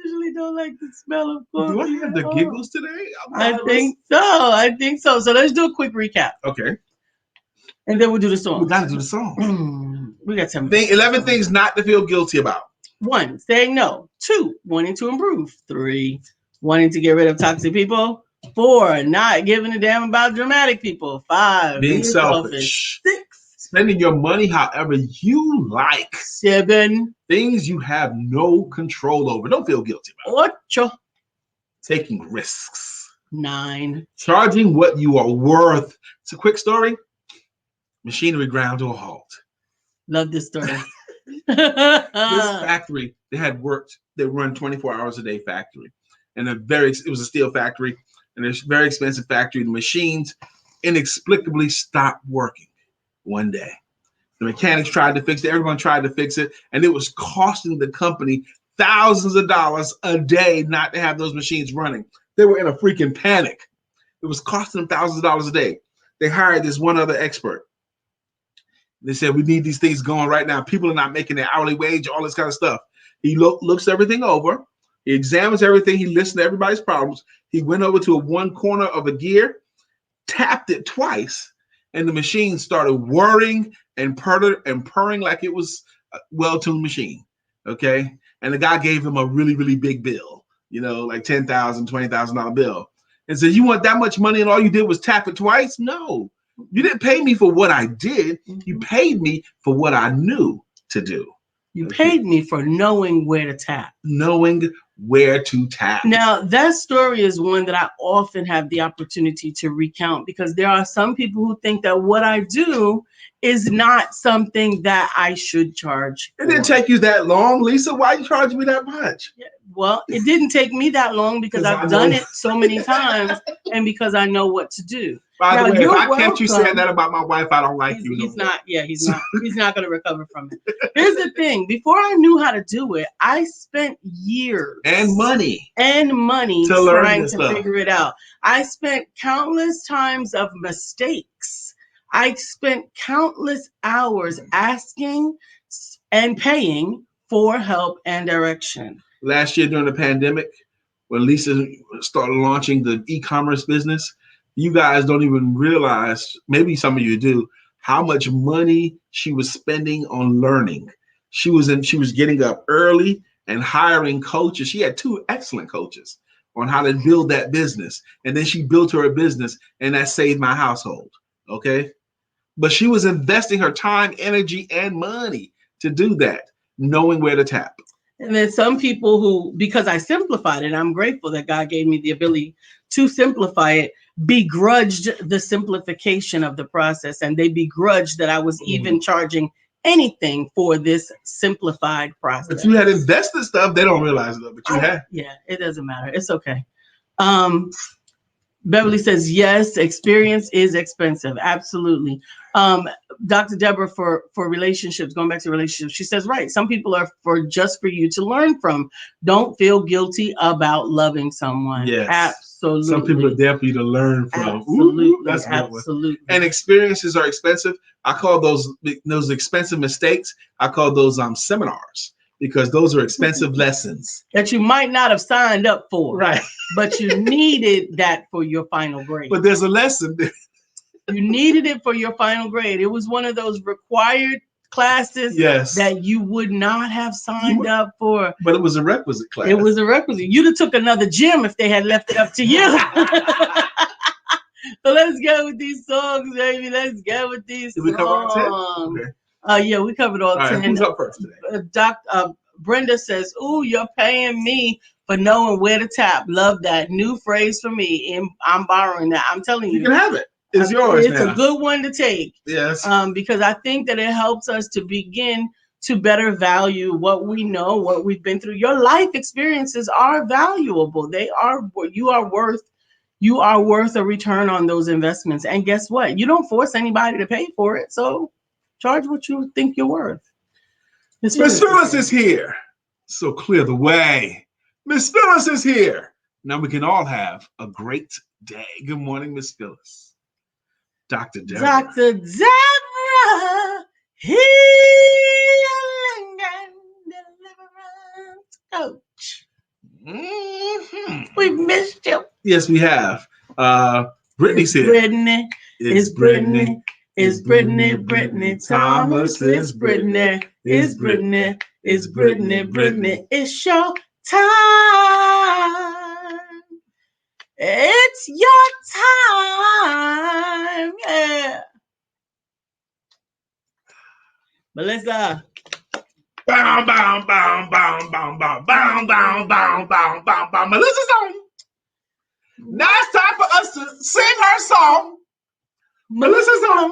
usually don't like the smell of coffee. Do I have the giggles today? I think so. So let's do a quick recap. Okay. And then we'll do the song. We got to do the song. We got some 11 things not to feel guilty about. 1, saying no. 2, wanting to improve. 3, wanting to get rid of toxic people. 4, not giving a damn about dramatic people. 5, being selfish. 6, spending your money however you like. 7, things you have no control over. Don't feel guilty about. 8, taking risks. 9, charging what you are worth. It's a quick story. Machinery ground to a halt. Love this story. This factory, they run 24 hours a day factory. And it was a steel factory, and it's a very expensive factory. The machines inexplicably stopped working one day. The mechanics tried to fix it. Everyone tried to fix it. And it was costing the company thousands of dollars a day not to have those machines running. They were in a freaking panic. It was costing them thousands of dollars a day. They hired this one other expert. They said, we need these things going right now. People are not making their hourly wage, all this kind of stuff. He looks everything over. He examines everything. He listens to everybody's problems. He went over to one corner of a gear, tapped it twice, and the machine started whirring and purring like it was a well-tuned machine. Okay? And the guy gave him a really, really big bill, like $10,000, $20,000 bill. And said, you want that much money and all you did was tap it twice? No. You didn't pay me for what I did. You paid me for what I knew to do. You paid me for knowing where to tap. Knowing where to tap. Now, that story is one that I often have the opportunity to recount because there are some people who think that what I do is not something that I should charge for. It didn't take you that long, Lisa. Why you charging me that much? Yeah, well, it didn't take me that long because I've done it so many times and because I know what to do. By the way, if I catch you saying that about my wife, I don't like you. He's not going to recover from it. Here's the thing. Before I knew how to do it, I spent years and money to trying to figure it out. I spent countless times of mistakes. I spent countless hours asking and paying for help and direction. Last year during the pandemic, when Lisa started launching the e-commerce business, you guys don't even realize, maybe some of you do, how much money she was spending on learning. She was getting up early and hiring coaches. She had 2 excellent coaches on how to build that business. And then she built her a business, and that saved my household. Okay. But she was investing her time, energy, and money to do that, knowing where to tap. And then some people who, because I simplified it, I'm grateful that God gave me the ability to simplify it, begrudged the simplification of the process. And they begrudged that I was even charging anything for this simplified process. But you had invested stuff. They don't realize it, but you had. Yeah, it doesn't matter. It's okay. Beverly says, yes, experience is expensive. Absolutely. Dr. Debra for relationships, going back to relationships, she says, right, some people are just for you to learn from. Don't feel guilty about loving someone. Yes. Absolutely. Some people are there for you to learn from. Absolutely. Ooh, that's absolutely. And experiences are expensive. I call those expensive mistakes, I call those seminars, because those are expensive lessons that you might not have signed up for. Right. But you needed that for your final grade. But there's a lesson. You needed it for your final grade. It was one of those required classes that you would not have signed up for. But it was a requisite class. It was a requisite. You'd have took another gym if they had left it up to you. So let's go with these songs, baby. Let's go with these songs. Did we cover all 10? Okay. Yeah, we covered all 10. Who's up first today? Brenda says, ooh, you're paying me for knowing where to tap. Love that. New phrase for me. I'm borrowing that. I'm telling you. You can have it. It's yours now. It's a good one to take. Yes. Because I think that it helps us to begin to better value what we know, what we've been through. Your life experiences are valuable. You are worth a return on those investments. And guess what? You don't force anybody to pay for it. So charge what you think you're worth. Miss Phyllis is here. So clear the way. Miss Phyllis is here. Now we can all have a great day. Good morning, Miss Phyllis. Dr. Debra. Dr. Debra, healing and deliverance coach. Mm-hmm. We've missed you. Yes, we have. Brittany's here. Brittany. It's Brittany. It's Brittany. Brittany Thomas. It's Brittany. It's Brittany. It's Brittany. Brittany. It's your time. It's your time. Yeah. Melissa. Bow, bow, bow, bow, bow, bow, bow, bow, bow, bow, bow, bow. Melissa's on. Now it's time for us to sing her song. Melissa's on.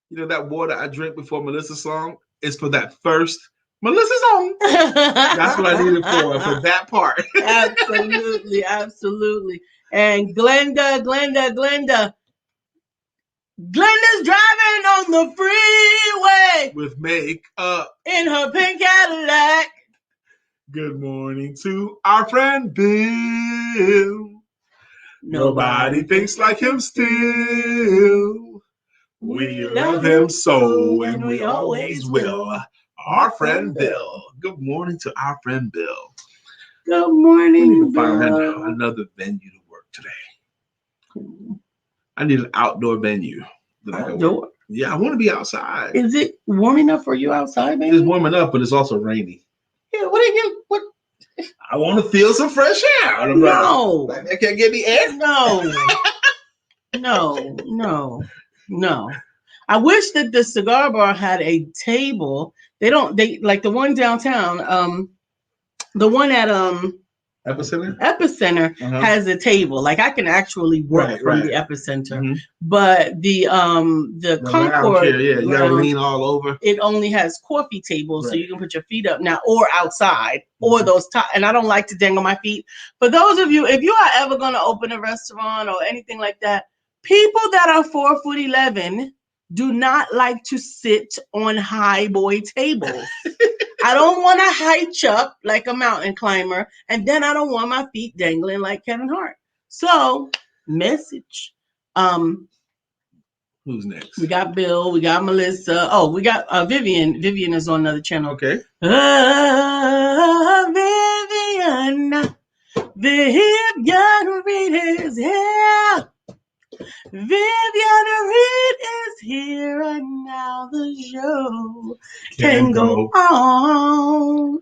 You know that water I drink before Melissa's song is for that first. Melissa's on. That's what I needed for that part. Absolutely, absolutely. And Glenda's driving on the freeway with makeup in her pink Cadillac. Good morning to our friend Bill. Nobody thinks like him still. We love him so, and we always will. Our friend Bill. Good morning to our friend Bill. Good morning, we need to Bill. find another venue to work today. I need an outdoor venue. Outdoor? Yeah, I want to be outside. Is it warm enough for you outside, baby? It's warm enough, but it's also rainy. Yeah, what are you? What? I want to feel some fresh air. No. Like I can't get the air? No. I wish that the cigar bar had a table. They like the one downtown, the one at Epicenter has a table. Like I can actually work from the Epicenter. But the Concord, you gotta lean all over. It only has coffee tables, so you can put your feet up now, or outside, or those and I don't like to dangle my feet. For those of you, if you are ever gonna open a restaurant or anything like that, people that are 4'11" do not like to sit on high boy tables. I don't want to hitch up like a mountain climber, and then I don't want my feet dangling like Kevin Hart. So, message. Who's next? We got Bill. We got Melissa. Oh, we got Vivian. Vivian is on another channel. Okay. Vivian. Vivian Reed is here. Vivian Reed is here, and now the show can go on.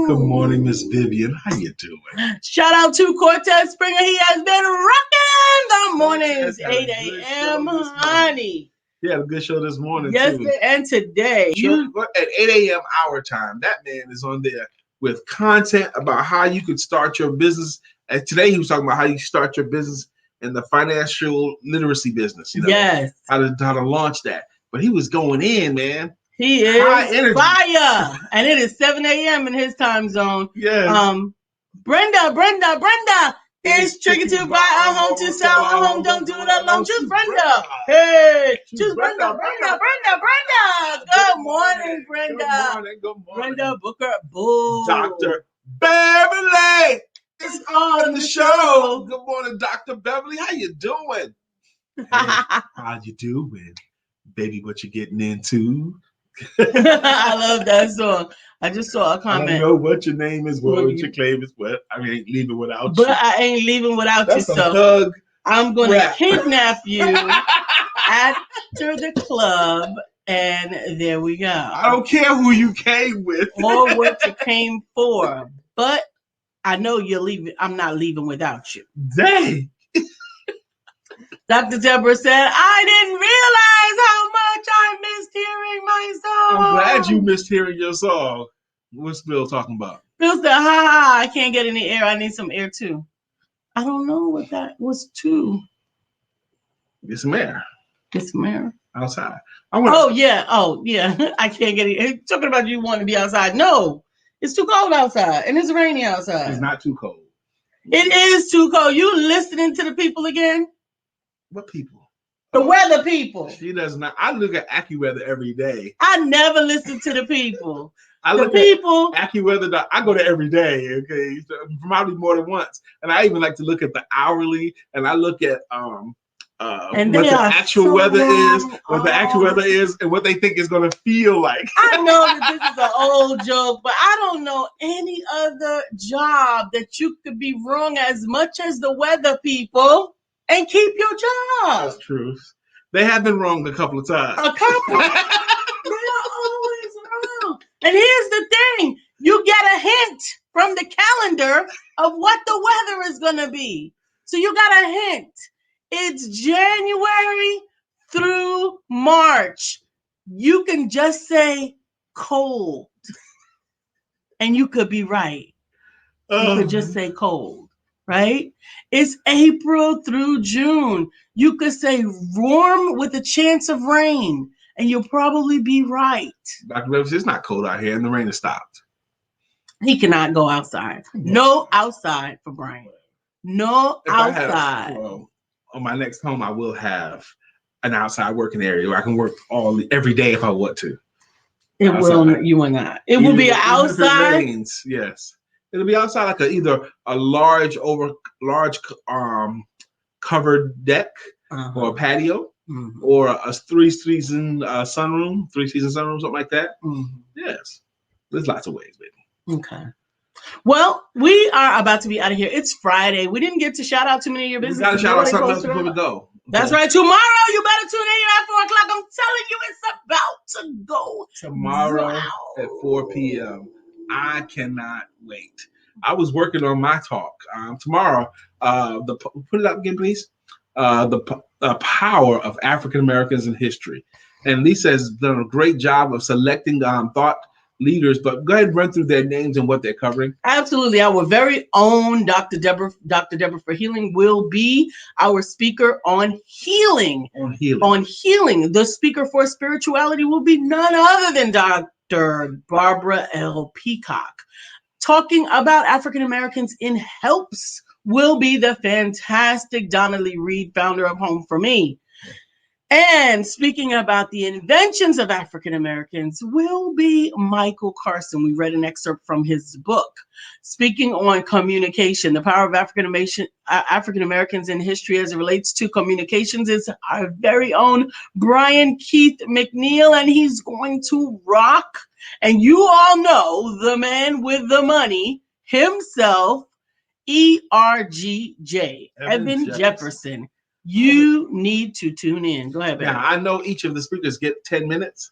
Good morning, Miss Vivian. How you doing? Shout out to Cortez Springer. He has been rocking the mornings, 8 a.m. honey. He had a good show this morning, too. And today. At 8 a.m. our time, that man is on there with content about how you could start your business. And today he was talking about how you start your business in the financial literacy business. Yes. How to launch that. But he was going in, man. He is fire. And it is 7 a.m. in his time zone. Yes. Brenda is triggered to buy a home, to sell a home. Don't do it alone. Choose Brenda. Hey, choose Brenda. Good morning, Brenda. Good morning. Brenda Booker. Boo. Dr. Beverly is on the show. Good morning, Dr. Beverly. How you doing? Hey, how you doing? Baby, what you getting into? I love that song. I just saw a comment. I don't know what your name is, what your claim is, what. I ain't leaving without you. But I ain't leaving without you. So Thug I'm going to kidnap you after the club, and there we go. I don't care who you came with or what you came for, but I know you're leaving. I'm not leaving without you. Dang. Dr. Debra said, I didn't realize how much I missed hearing my song. I'm glad you missed hearing your song. What's Bill talking about? Bill said, I can't get any air. I need some air too. I don't know what that was too. Get some air. Get some air. Outside. Oh, yeah. I can't get it. Talking about you wanting to be outside. No, it's too cold outside and it's rainy outside. It's not too cold. It is too cold. You listening to the people again? What people? The weather people. She does not. I look at AccuWeather every day. I never listen to the people. I look at AccuWeather. I go to every day. Okay, so probably more than once. And I even like to look at the hourly. And I look at and what the actual weather is, what the actual weather is, and what they think is going to feel like. I know that this is an old joke, but I don't know any other job that you could be wrong as much as the weather people. And keep your job. That's true. They have been wrong a couple of times. They are always wrong. And here's the thing. You get a hint from the calendar of what the weather is going to be. So you got a hint. It's January through March. You can just say cold. And you could be right. You could just say cold. Right? It's April through June. You could say warm with a chance of rain, and you'll probably be right. Dr. Rivers, it's not cold out here, and the rain has stopped. He cannot go outside. No outside for Brian. No outside. On my next home, I will have an outside working area where I can work every day if I want to. You will not. It will be outside. If it rains, yes. It'll be outside like either a large covered deck or a patio or a three-season sunroom, something like that. Yes, there's lots of ways, baby. Okay. Well, we are about to be out of here. It's Friday. We didn't get to shout out too many of your business. We got to shout out something else before we go. Okay. That's right. Tomorrow, you better tune in at 4 o'clock. I'm telling you, it's about to go. Tomorrow at 4 p.m. I cannot wait. I was working on my talk tomorrow. Put it up again, please. The power of African Americans in history. And Lisa has done a great job of selecting thought leaders, but go ahead and run through their names and what they're covering. Absolutely. Our very own Dr. Debra for Healing will be our speaker on healing. On healing. The speaker for spirituality will be none other than Dr. Barbara L. Peacock. Talking about African Americans in helps will be the fantastic Donna Lee Ree, founder of Home for Me. And speaking about the inventions of African Americans will be Michael Carson. We read an excerpt from his book. Speaking on communication, the power of African Americans in history as it relates to communications is our very own Brian Keith McNeill, and he's going to rock. And you all know the man with the money himself, ERGJ, Evan Jefferson. You need to tune in. Go ahead, baby. Now, I know each of the speakers get 10 minutes.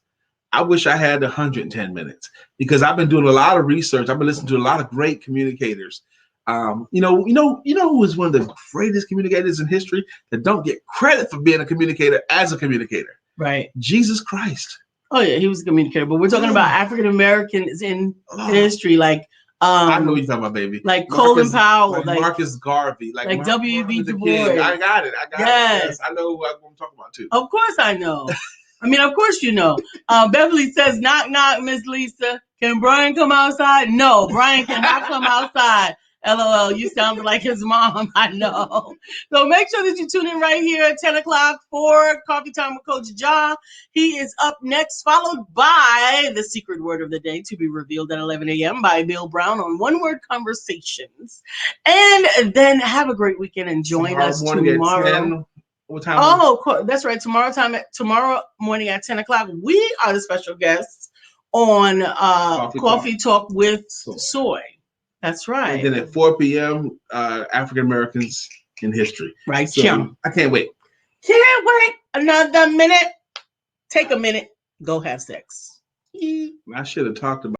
I wish I had 110 minutes because I've been doing a lot of research. I've been listening to a lot of great communicators. You know who is one of the greatest communicators in history that don't get credit for being a communicator as a communicator? Right. Jesus Christ. Oh, yeah, he was a communicator. But we're talking about African Americans in history, like I know what you're talking about, baby. Like Colin Powell, like Marcus Garvey, like W.E.B. Du Bois. I got it. Yes, I know who I'm talking about too. Of course I know. I mean, of course you know. Beverly says, knock, knock, Miss Lisa. Can Brian come outside? No, Brian cannot come outside. LOL, you sound like his mom. I know. So make sure that you tune in right here at 10 o'clock for Coffee Time with Coach Ja. He is up next, followed by the secret word of the day to be revealed at 11 a.m. by Bill Brown on One Word Conversations. And then have a great weekend and join us tomorrow. What time? Oh, that's right. Tomorrow morning at 10 o'clock, we are the special guests on Coffee Talk with Soy. That's right. And then at 4 p.m., African Americans in history. Right. So, I can't wait. Can't wait another minute. Take a minute. Go have sex. I should have talked about